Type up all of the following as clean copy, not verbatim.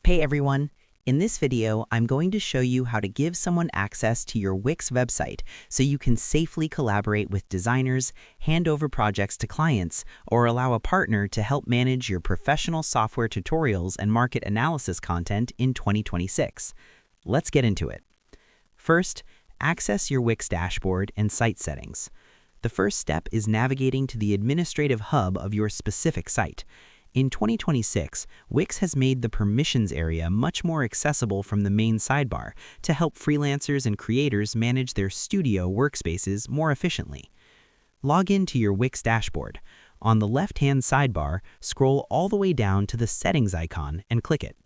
Hey everyone! In this video, I'm going to show you how to give someone access to your Wix website so you can safely collaborate with designers, hand over projects to clients, or allow a partner to help manage your professional software tutorials and market analysis content in 2026. Let's get into it. First, access your Wix dashboard and site settings. The first step is navigating to the administrative hub of your specific site. In 2026, Wix has made the permissions area much more accessible from the main sidebar to help freelancers and creators manage their studio workspaces more efficiently. Log in to your Wix dashboard. On the left-hand sidebar, scroll all the way down to the Settings icon and click it.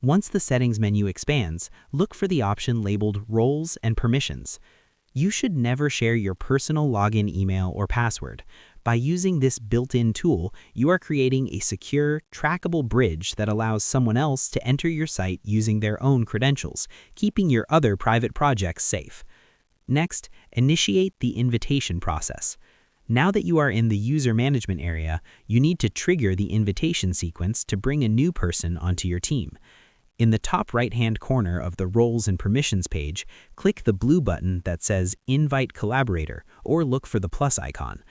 Once the Settings menu expands, look for the option labeled Roles and Permissions. You should never share your personal login email or password. By using this built-in tool, you are creating a secure, trackable bridge that allows someone else to enter your site using their own credentials, keeping your other private projects safe. Next, initiate the invitation process. Now that you are in the user management area, you need to trigger the invitation sequence to bring a new person onto your team. In the top right-hand corner of the Roles and Permissions page, click the blue button that says Invite Collaborator, or look for the plus icon.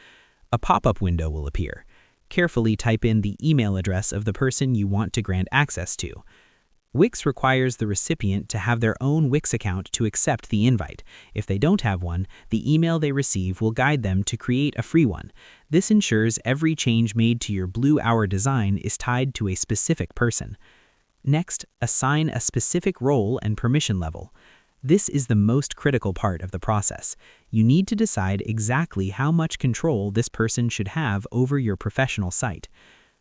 A pop-up window will appear. Carefully type in the email address of the person you want to grant access to. Wix requires the recipient to have their own Wix account to accept the invite. If they don't have one, the email they receive will guide them to create a free one. This ensures every change made to your Blue Hour design is tied to a specific person. Next, assign a specific role and permission level. This is the most critical part of the process. You need to decide exactly how much control this person should have over your professional site.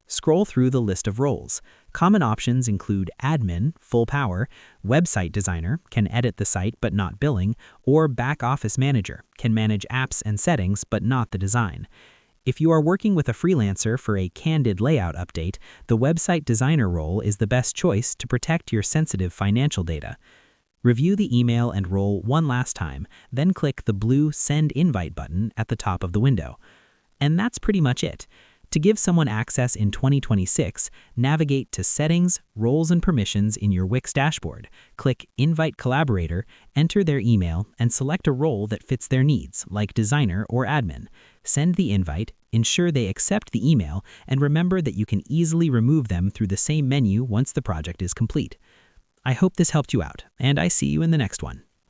Scroll through the list of roles. Common options include admin, full power, website designer, can edit the site but not billing, or back office manager, can manage apps and settings but not the design. If you are working with a freelancer for a candid layout update, the website designer role is the best choice to protect your sensitive financial data. Review the email and role one last time, then click the blue Send Invite button at the top of the window. And that's pretty much it. To give someone access in 2026, navigate to Settings, Roles and Permissions in your Wix dashboard. Click Invite Collaborator, enter their email, and select a role that fits their needs, like designer or admin. Send the invite, ensure they accept the email, and remember that you can easily remove them through the same menu once the project is complete. I hope this helped you out, and I see you in the next one.